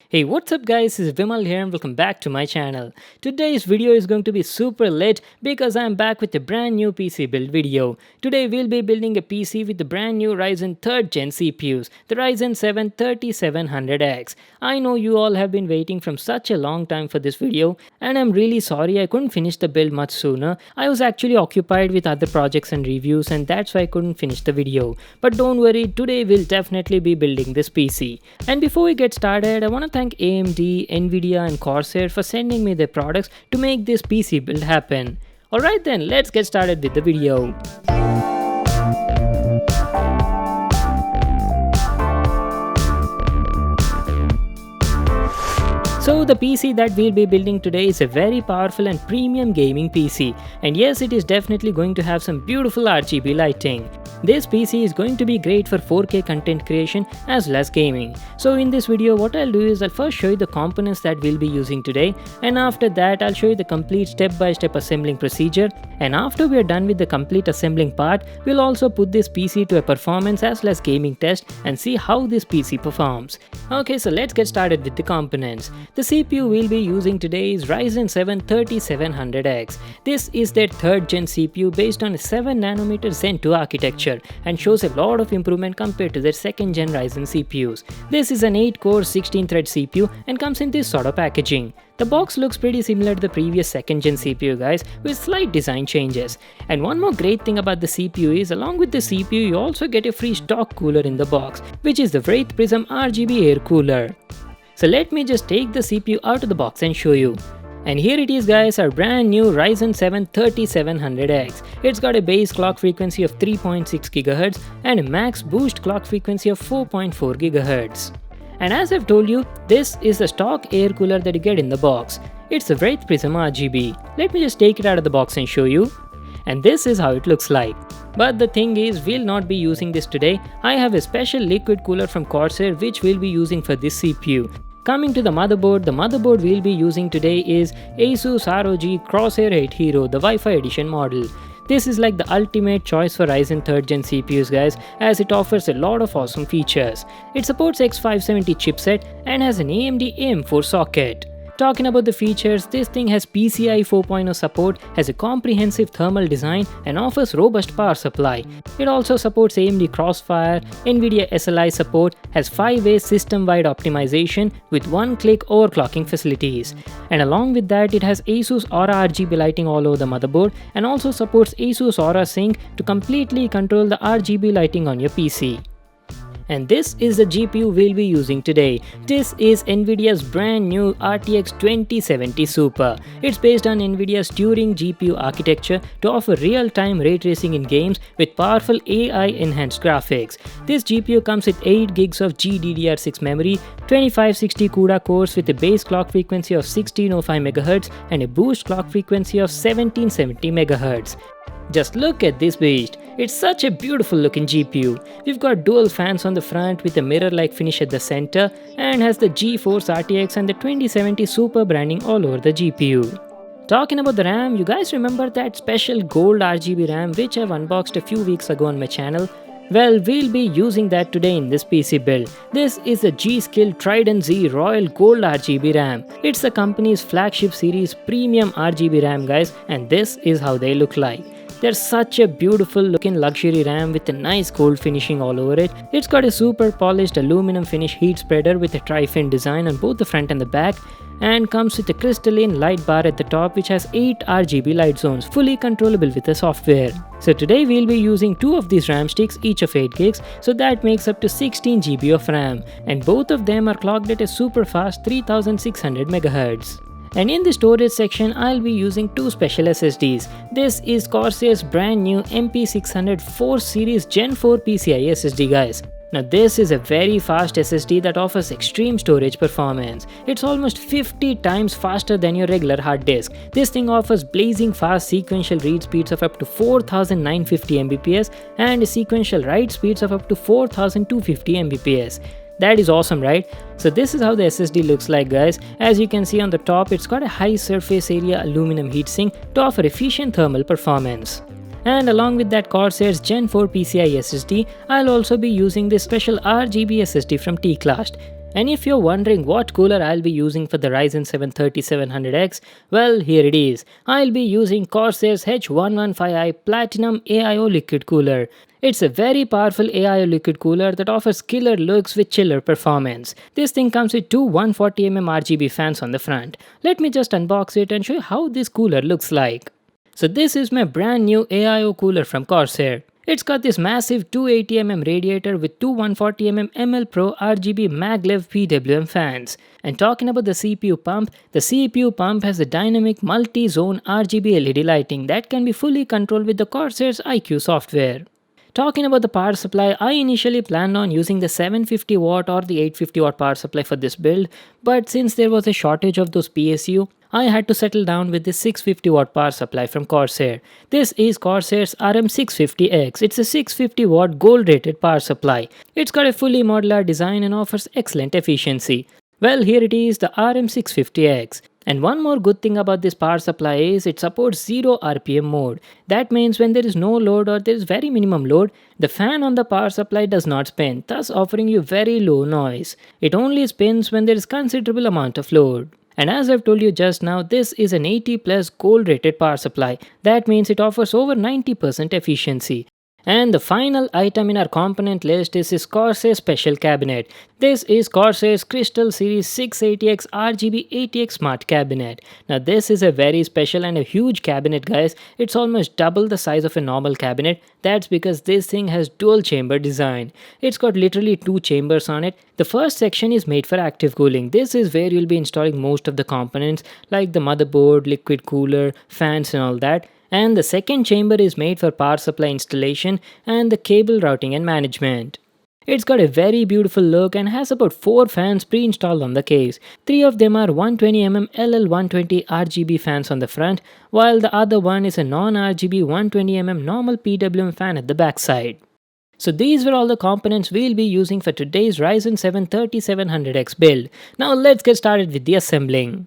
Hey, what's up guys, this is Vimal here and welcome back to my channel. Today's video is going to be super lit because I'm back with a brand new PC build video. Today we'll be building a PC with the brand new Ryzen 3rd gen CPUs, the Ryzen 7 3700X. I know you all have been waiting from such a long time for this video and I'm really sorry I couldn't finish the build much sooner. I was actually occupied with other projects and reviews and that's why I couldn't finish the video. But don't worry, today we'll definitely be building this PC. And before we get started, I want to thank AMD, Nvidia and Corsair for sending me their products to make this PC build happen. Alright then, let's get started with the video. So the PC that we'll be building today is a very powerful and premium gaming PC, and yes, it is definitely going to have some beautiful RGB lighting. This PC is going to be great for 4K content creation as well as gaming. So in this video what I'll do is I'll first show you the components that we'll be using today, and after that I'll show you the complete step-by-step assembling procedure, and after we are done with the complete assembling part, we'll also put this PC to a performance as well as gaming test and see how this PC performs. Okay, so let's get started with the components. The CPU we'll be using today is Ryzen 7 3700X. This is their 3rd gen CPU based on a 7nm Zen 2 architecture and shows a lot of improvement compared to their 2nd gen Ryzen CPUs. This is an 8-core 16-thread CPU and comes in this sort of packaging. The box looks pretty similar to the previous 2nd gen CPU guys, with slight design changes. And one more great thing about the CPU is along with the CPU you also get a free stock cooler in the box, which is the Wraith Prism RGB air cooler. So let me just take the CPU out of the box and show you. And here it is guys, our brand new Ryzen 7 3700X. It's got a base clock frequency of 3.6 GHz and a max boost clock frequency of 4.4 GHz. And as I've told you, this is the stock air cooler that you get in the box. It's the Wraith Prism RGB. Let me just take it out of the box and show you. And this is how it looks like. But the thing is, we'll not be using this today. I have a special liquid cooler from Corsair which we'll be using for this CPU. Coming to the motherboard we'll be using today is Asus ROG Crosshair 8 Hero, the Wi-Fi edition model. This is like the ultimate choice for Ryzen 3rd gen CPUs guys, as it offers a lot of awesome features. It supports X570 chipset and has an AMD AM4 socket. Talking about the features, this thing has PCI 4.0 support, has a comprehensive thermal design and offers robust power supply. It also supports AMD Crossfire, Nvidia SLI support, has 5-way system-wide optimization with one-click overclocking facilities. And along with that, it has Asus Aura RGB lighting all over the motherboard and also supports Asus Aura Sync to completely control the RGB lighting on your PC. And this is the GPU we'll be using today. This is Nvidia's brand new RTX 2070 Super. It's based on Nvidia's Turing GPU architecture to offer real-time ray tracing in games with powerful AI-enhanced graphics. This GPU comes with 8 GB of GDDR6 memory, 2560 CUDA cores with a base clock frequency of 1605 MHz and a boost clock frequency of 1770 MHz. Just look at this beast. It's such a beautiful looking GPU. We've got dual fans on the front with a mirror-like finish at the center and has the GeForce RTX and the 2070 Super branding all over the GPU. Talking about the RAM, you guys remember that special gold RGB RAM which I've unboxed a few weeks ago on my channel? Well, we'll be using that today in this PC build. This is the G-Skill Trident Z Royal Gold RGB RAM. It's the company's flagship series premium RGB RAM guys, and this is how they look like. They're such a beautiful looking luxury RAM with a nice gold finishing all over it. It's got a super polished aluminum finish heat spreader with a tri-fin design on both the front and the back, and comes with a crystalline light bar at the top which has 8 RGB light zones, fully controllable with the software. So today we'll be using 2 of these RAM sticks, each of 8 gigs, so that makes up to 16 GB of RAM, and both of them are clocked at a super fast 3600 MHz. And in the storage section, I'll be using 2 special SSDs. This is Corsair's brand new MP600 4 series Gen 4 PCIe SSD guys. Now this is a very fast SSD that offers extreme storage performance. It's almost 50 times faster than your regular hard disk. This thing offers blazing fast sequential read speeds of up to 4950 Mbps and sequential write speeds of up to 4250 Mbps. That is awesome, right? So this is how the SSD looks like guys. As you can see on the top, it's got a high surface area aluminum heatsink to offer efficient thermal performance. And along with that Corsair's Gen 4 PCIe SSD, I'll also be using this special RGB SSD from TechReviewHD. And if you're wondering what cooler I'll be using for the Ryzen 7 3700X, well, here it is. I'll be using Corsair's H115i Platinum AIO liquid cooler. It's a very powerful AIO liquid cooler that offers killer looks with chiller performance. This thing comes with two 140mm RGB fans on the front. Let me just unbox it and show you how this cooler looks like. So this is my brand new AIO cooler from Corsair. It's got this massive 280mm radiator with two 140mm ML Pro RGB maglev PWM fans. And talking about the CPU pump, the CPU pump has a dynamic multi-zone RGB LED lighting that can be fully controlled with the Corsair's IQ software. Talking about the power supply, I initially planned on using the 750 watt or the 850 watt power supply for this build, but since there was a shortage of those PSU, I had to settle down with this 650 watt power supply from Corsair. This is Corsair's RM650X. It's a 650 watt gold rated power supply. It's got a fully modular design and offers excellent efficiency. Well, here it is, the RM650X. And one more good thing about this power supply is it supports 0 RPM mode. That means when there is no load or there is very minimum load, the fan on the power supply does not spin, thus offering you very low noise. It only spins when there is considerable amount of load. And as I've told you just now, this is an 80 plus gold rated power supply. That means it offers over 90% efficiency. And the final item in our component list is this Corsair Special Cabinet. This is Corsair's Crystal Series 680X RGB ATX Smart Cabinet. Now this is a very special and a huge cabinet, guys. It's almost double the size of a normal cabinet. That's because this thing has dual chamber design. It's got literally two chambers on it. The first section is made for active cooling. This is where you'll be installing most of the components like the motherboard, liquid cooler, fans and all that. And the second chamber is made for power supply installation and the cable routing and management. It's got a very beautiful look and has about 4 fans pre-installed on the case. 3 of them are 120mm LL120 RGB fans on the front, while the other one is a non-RGB 120mm normal PWM fan at the backside. So these were all the components we'll be using for today's Ryzen 7 3700X build. Now let's get started with the assembling.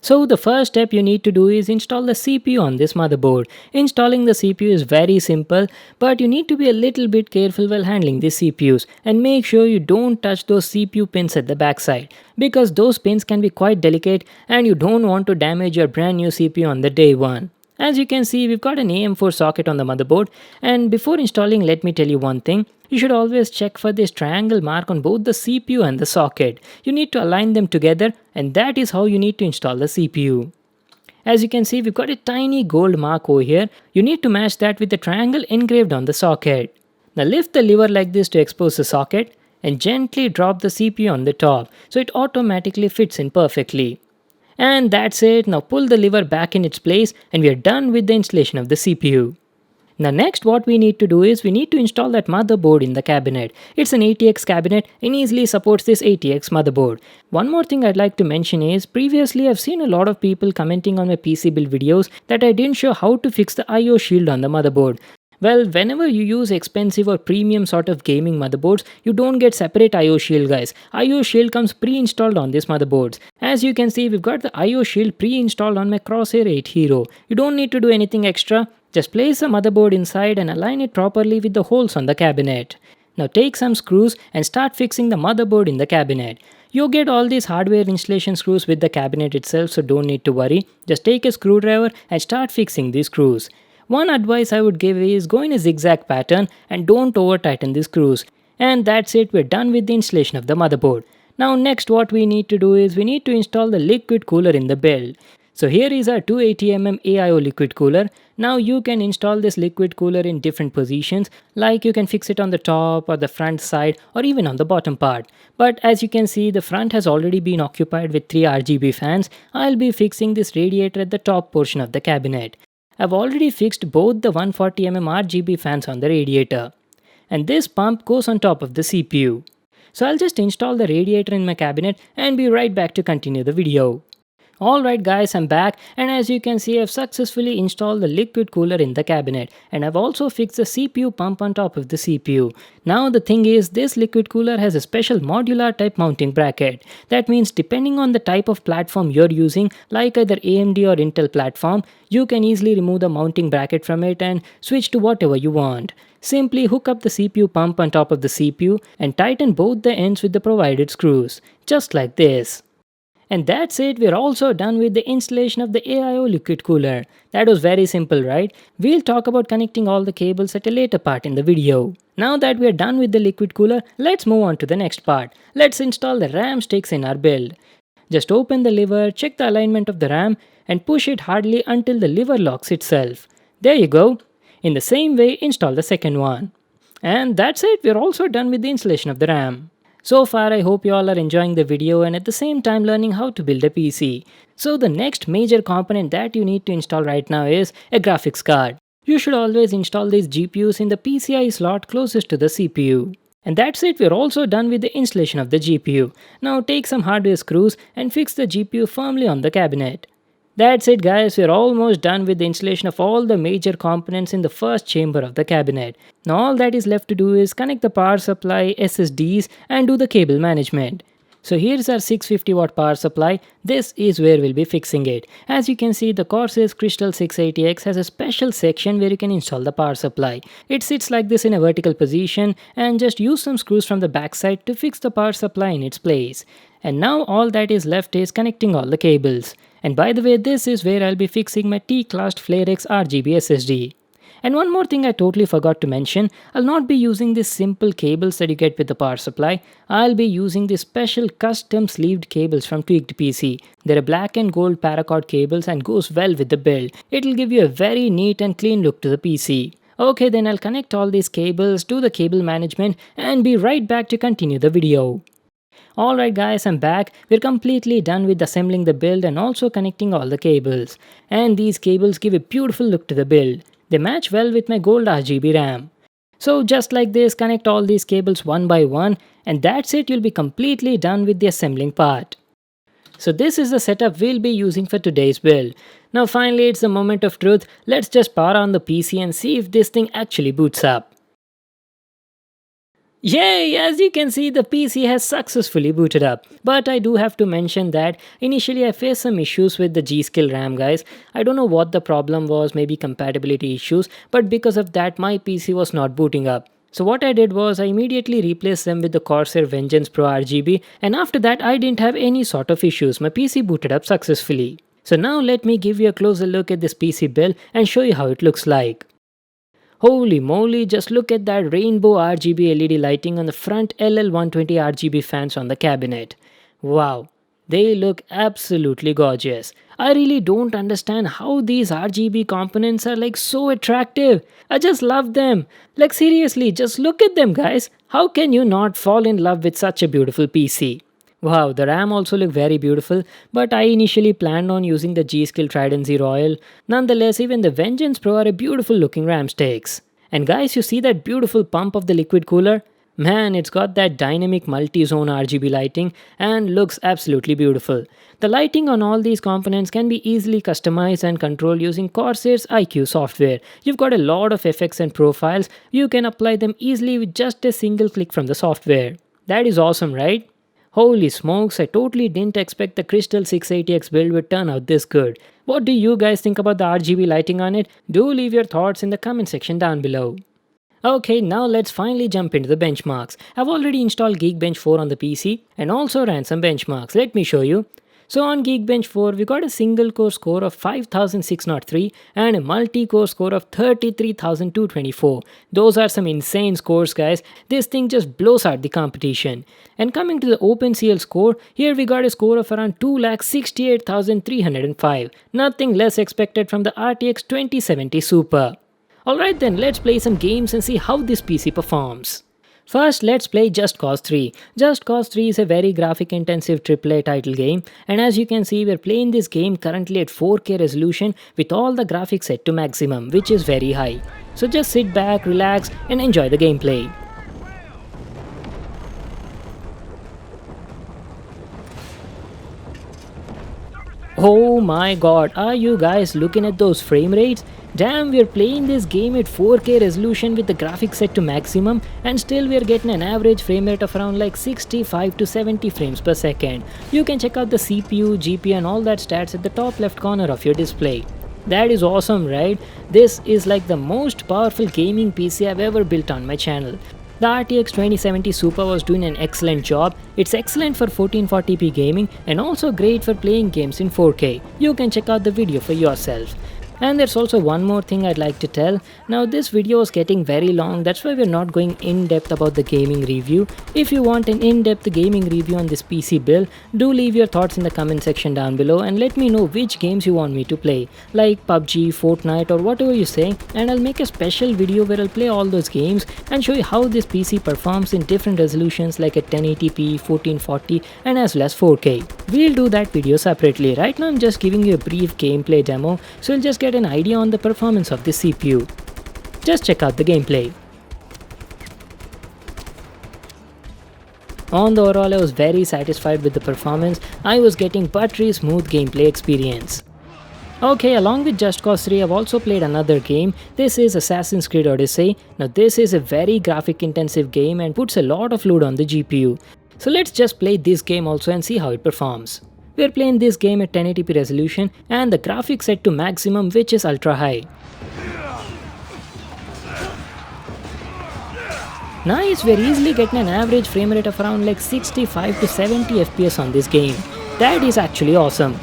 So the first step you need to do is install the CPU on this motherboard. Installing the CPU is very simple, but you need to be a little bit careful while handling the CPUs and make sure you don't touch those CPU pins at the backside because those pins can be quite delicate and you don't want to damage your brand new CPU on the day one. As you can see, we've got an AM4 socket on the motherboard, and before installing, let me tell you one thing. You should always check for this triangle mark on both the CPU and the socket. You need to align them together, and that is how you need to install the CPU. As you can see, we've got a tiny gold mark over here. You need to match that with the triangle engraved on the socket. Now lift the lever like this to expose the socket and gently drop the CPU on the top so it automatically fits in perfectly. And that's it. Now pull the lever back in its place and we are done with the installation of the CPU. Now next what we need to do is we need to install that motherboard in the cabinet. It's an ATX cabinet and easily supports this ATX motherboard. One more thing I'd like to mention is previously I've seen a lot of people commenting on my PC build videos that I didn't show how to fix the IO shield on the motherboard. Well, whenever you use expensive or premium sort of gaming motherboards, you don't get separate IO shield, guys. IO shield comes pre-installed on these motherboards. As you can see, we've got the IO shield pre-installed on my Crosshair 8 Hero. You don't need to do anything extra. Just place the motherboard inside and align it properly with the holes on the cabinet. Now take some screws and start fixing the motherboard in the cabinet. You get all these hardware installation screws with the cabinet itself, so don't need to worry. Just take a screwdriver and start fixing these screws. One advice I would give is go in a zigzag pattern and don't over tighten the screws. And that's it, we're done with the installation of the motherboard. Now next what we need to do is we need to install the liquid cooler in the build. So here is our 280mm AIO liquid cooler. Now you can install this liquid cooler in different positions, like you can fix it on the top or the front side or even on the bottom part. But as you can see, the front has already been occupied with 3 RGB fans. I'll be fixing this radiator at the top portion of the cabinet. I've already fixed both the 140mm RGB fans on the radiator. And this pump goes on top of the CPU. So I'll just install the radiator in my cabinet and be right back to continue the video. Alright guys, I'm back, and as you can see I've successfully installed the liquid cooler in the cabinet, and I've also fixed the CPU pump on top of the CPU. Now the thing is, this liquid cooler has a special modular type mounting bracket. That means depending on the type of platform you're using, like either AMD or Intel platform, you can easily remove the mounting bracket from it and switch to whatever you want. Simply hook up the CPU pump on top of the CPU and tighten both the ends with the provided screws, just like this. And that's it, we're also done with the installation of the AIO liquid cooler. That was very simple, right? We'll talk about connecting all the cables at a later part in the video. Now that we're done with the liquid cooler, let's move on to the next part. Let's install the RAM sticks in our build. Just open the lever, check the alignment of the RAM, and push it hardly until the lever locks itself. There you go. In the same way, install the second one. And that's it, we're also done with the installation of the RAM. So far, I hope you all are enjoying the video and at the same time learning how to build a PC. So the next major component that you need to install right now is a graphics card. You should always install these GPUs in the PCI slot closest to the CPU. And that's it, we're also done with the installation of the GPU. Now take some hardware screws and fix the GPU firmly on the cabinet. That's it guys, we're almost done with the installation of all the major components in the first chamber of the cabinet. Now all that is left to do is connect the power supply, SSDs and do the cable management. So here's our 650 watt power supply. This is where we'll be fixing it. As you can see, the Corsair's Crystal 680X has a special section where you can install the power supply. It sits like this in a vertical position, and just use some screws from the backside to fix the power supply in its place. And now all that is left is connecting all the cables. And by the way, this is where I'll be fixing my T-Class FlareX RGB SSD. And one more thing I totally forgot to mention, I'll not be using these simple cables that you get with the power supply. I'll be using these special custom sleeved cables from Tweaked PC. They're black and gold paracord cables and goes well with the build. It'll give you a very neat and clean look to the PC. Okay, then I'll connect all these cables, do the cable management, and be right back to continue the video. Alright guys, I'm back. We're completely done with assembling the build and also connecting all the cables. And these cables give a beautiful look to the build. They match well with my gold RGB RAM. So just like this, connect all these cables one by one, and that's it, you'll be completely done with the assembling part. So this is the setup we'll be using for today's build. Now finally, it's the moment of truth. Let's just power on the PC and see if this thing actually boots up. Yay! As you can see, the PC has successfully booted up. But I do have to mention that initially I faced some issues with the G-Skill RAM guys. I don't know what the problem was, maybe compatibility issues, but because of that my PC was not booting up. So what I did was I immediately replaced them with the Corsair Vengeance Pro RGB, and after that I didn't have any sort of issues. My PC booted up successfully. So now let me give you a closer look at this PC build and show you how it looks like. Holy moly, just look at that rainbow RGB LED lighting on the front LL120 RGB fans on the cabinet. Wow, they look absolutely gorgeous. I really don't understand how these RGB components are like so attractive. I just love them. Like seriously, just look at them guys. How can you not fall in love with such a beautiful PC? Wow, the RAM also looked very beautiful, but I initially planned on using the G-Skill Trident Z Royal. Nonetheless, even the Vengeance Pro are a beautiful looking RAM sticks. And guys, you see that beautiful pump of the liquid cooler? Man, it's got that dynamic multi-zone RGB lighting and looks absolutely beautiful. The lighting on all these components can be easily customized and controlled using Corsair's IQ software. You've got a lot of effects and profiles. You can apply them easily with just a single click from the software. That is awesome, right? Holy smokes, I totally didn't expect the Crystal 680X build would turn out this good. What do you guys think about the RGB lighting on it? Do leave your thoughts in the comment section down below. Okay, now let's finally jump into the benchmarks. I've already installed Geekbench 4 on the PC and also ran some benchmarks. Let me show you. So on Geekbench 4, we got a single core score of 5603 and a multi-core score of 33224. Those are some insane scores guys. This thing just blows out the competition. And coming to the OpenCL score, here we got a score of around 2,68,305. Nothing less expected from the RTX 2070 Super. Alright then, let's play some games and see how this PC performs. First, let's play Just Cause 3. Just Cause 3 is a very graphic-intensive AAA title game, and as you can see, we're playing this game currently at 4K resolution with all the graphics set to maximum, which is very high. So just sit back, relax, and enjoy the gameplay. Oh my god, are you guys looking at those frame rates? Damn, we're playing this game at 4K resolution with the graphics set to maximum, and still we're getting an average frame rate of around like 65 to 70 frames per second. You can check out the CPU, GPU and all that stats at the top left corner of your display. That is awesome, right? This is like the most powerful gaming PC I've ever built on my channel. The RTX 2070 Super was doing an excellent job. It's excellent for 1440p gaming and also great for playing games in 4K. You can check out the video for yourself. And there's also one more thing I'd like to tell. Now this video is getting very long, that's why we're not going in depth about the gaming review. If you want an in-depth gaming review on this PC build, do leave your thoughts in the comment section down below and let me know which games you want me to play, like PUBG, Fortnite or whatever you say, and I'll make a special video where I'll play all those games and show you how this PC performs in different resolutions like at 1080p, 1440 and as well as 4K. We'll do that video separately. Right now I'm just giving you a brief gameplay demo, so you'll just get an idea on the performance of the CPU. Just check out the gameplay. On the overall, I was very satisfied with the performance. I was getting buttery smooth gameplay experience. Okay, along with Just Cause 3, I've also played another game. This is Assassin's Creed Odyssey. Now this is a very graphic intensive game and puts a lot of load on the GPU. So let's just play this game also and see how it performs. We're playing this game at 1080p resolution and the graphics set to maximum, which is ultra high. Nice, we're easily getting an average frame rate of around like 65 to 70 FPS on this game. That is actually awesome.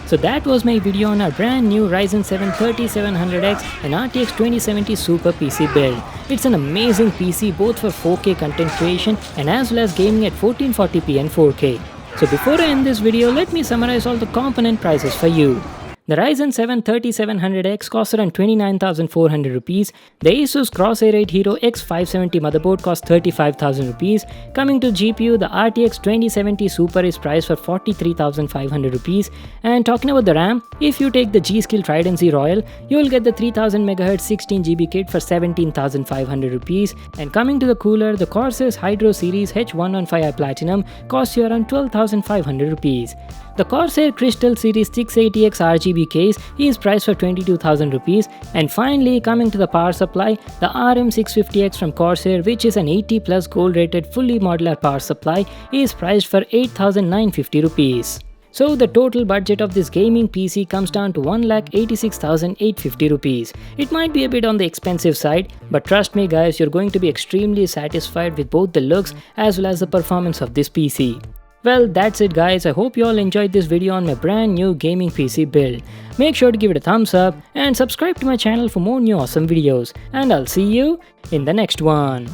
So that was my video on our brand new Ryzen 7 3700X and RTX 2070 Super PC build. It's an amazing PC both for 4K content creation and as well as gaming at 1440p and 4K. So before I end this video, let me summarize all the component prices for you. The Ryzen 7 3700X costs around 29,400 rupees. The Asus Crosshair 8 Hero X570 motherboard costs 35,000 rupees. Coming to GPU, the RTX 2070 Super is priced for 43,500 rupees. And talking about the RAM, if you take the G-Skill Trident Z Royal, you will get the 3000 MHz 16GB kit for 17,500 rupees. And coming to the cooler, the Corsair's Hydro Series H115i Platinum costs you around 12,500 rupees. The Corsair Crystal Series 680x RGB case is priced for 22,000 rupees. And finally, coming to the power supply, the RM650X from Corsair, which is an 80 plus gold rated fully modular power supply, is priced for 8,950 rupees. So the total budget of this gaming PC comes down to 1,86,850 rupees. It might be a bit on the expensive side, but trust me guys, you're going to be extremely satisfied with both the looks as well as the performance of this PC. Well, that's it guys. I hope you all enjoyed this video on my brand new gaming PC build. Make sure to give it a thumbs up and subscribe to my channel for more new awesome videos. And I'll see you in the next one.